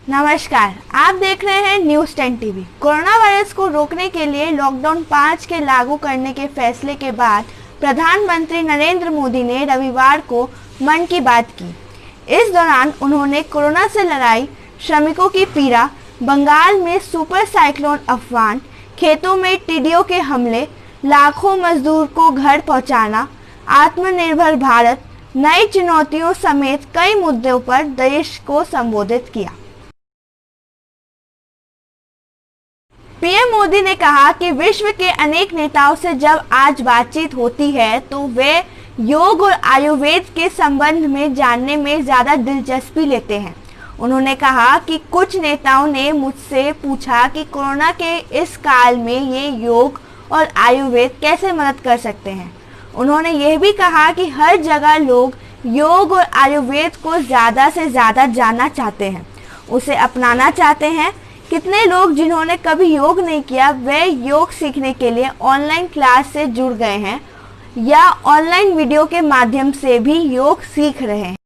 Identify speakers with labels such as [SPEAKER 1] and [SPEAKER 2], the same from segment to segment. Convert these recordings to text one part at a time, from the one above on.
[SPEAKER 1] नमस्कार, आप देख रहे हैं न्यूज़ 10 टीवी। कोरोना वायरस को रोकने के लिए लॉकडाउन 5 के लागू करने के फैसले के बाद प्रधानमंत्री नरेंद्र मोदी ने रविवार को मन की बात की। इस दौरान उन्होंने कोरोना से लड़ाई, श्रमिकों की पीड़ा, बंगाल में सुपर साइक्लोन अम्फान, खेतों में टिड्डियों के हमले, लाखों मजदूर को घर पहुंचाना, आत्मनिर्भर भारत, नई चुनौतियों समेत कई मुद्दों पर देश को संबोधित किया। पीएम मोदी ने कहा कि विश्व के अनेक नेताओं से जब आज बातचीत होती है तो वे योग और आयुर्वेद के संबंध में जानने में ज़्यादा दिलचस्पी लेते हैं। उन्होंने कहा कि कुछ नेताओं ने मुझसे पूछा कि कोरोना के इस काल में ये योग और आयुर्वेद कैसे मदद कर सकते हैं। उन्होंने यह भी कहा कि हर जगह लोग योग और आयुर्वेद को ज़्यादा से ज़्यादा जानना चाहते हैं, उसे अपनाना चाहते हैं। कितने लोग जिन्होंने कभी योग नहीं किया वे योग सीखने के लिए ऑनलाइन क्लास से जुड़ गए हैं या ऑनलाइन वीडियो के माध्यम से भी योग सीख रहे हैं।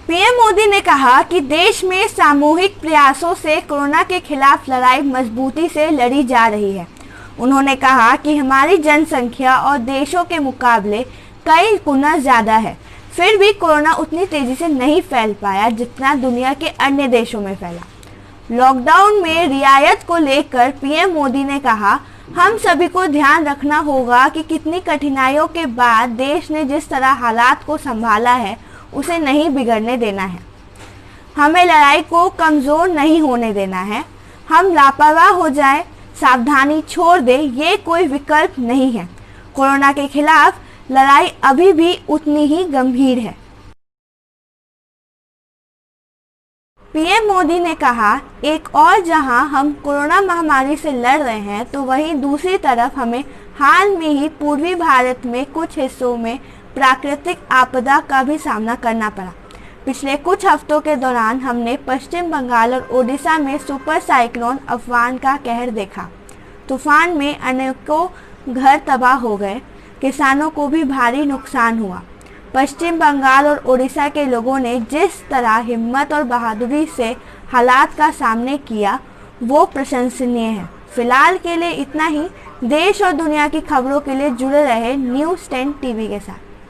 [SPEAKER 1] पीएम मोदी ने कहा कि देश में सामूहिक प्रयासों से कोरोना के खिलाफ लड़ाई मजबूती से लड़ी जा रही है। उन्होंने कहा कि हमारी जनसंख्या और देशों के मुकाबले कई गुना ज़्यादा है, फिर भी कोरोना उतनी तेजी से नहीं फैल पाया जितना दुनिया के अन्य देशों में फैला। लॉकडाउन में रियायत को लेकर पीएम मोदी ने कहा, हम सभी को ध्यान रखना होगा कि कितनी कठिनाइयों के बाद देश ने जिस तरह हालात को संभाला है उसे नहीं बिगड़ने देना है। हमें लड़ाई को कमज़ोर नहीं होने देना है। हम लापरवाह हो जाए, सावधानी छोड़ दें, ये कोई विकल्प नहीं है। कोरोना के खिलाफ लड़ाई अभी भी उतनी ही गंभीर है। पीएम मोदी ने कहा, एक और जहां हम कोरोना महामारी से लड़ रहे हैं तो वहीं दूसरी तरफ हमें हाल में ही पूर्वी भारत में कुछ हिस्सों में प्राकृतिक आपदा का भी सामना करना पड़ा। पिछले कुछ हफ्तों के दौरान हमने पश्चिम बंगाल और ओडिशा में सुपर साइक्लोन अम्फान का कहर देखा। तूफान में अनेकों घर तबाह हो गए, किसानों को भी भारी नुकसान हुआ। पश्चिम बंगाल और ओडिशा के लोगों ने जिस तरह हिम्मत और बहादुरी से हालात का सामना किया वो प्रशंसनीय है। फिलहाल के लिए इतना ही। देश और दुनिया की खबरों के लिए जुड़े रहे न्यूज़ 10 टीवी के साथ।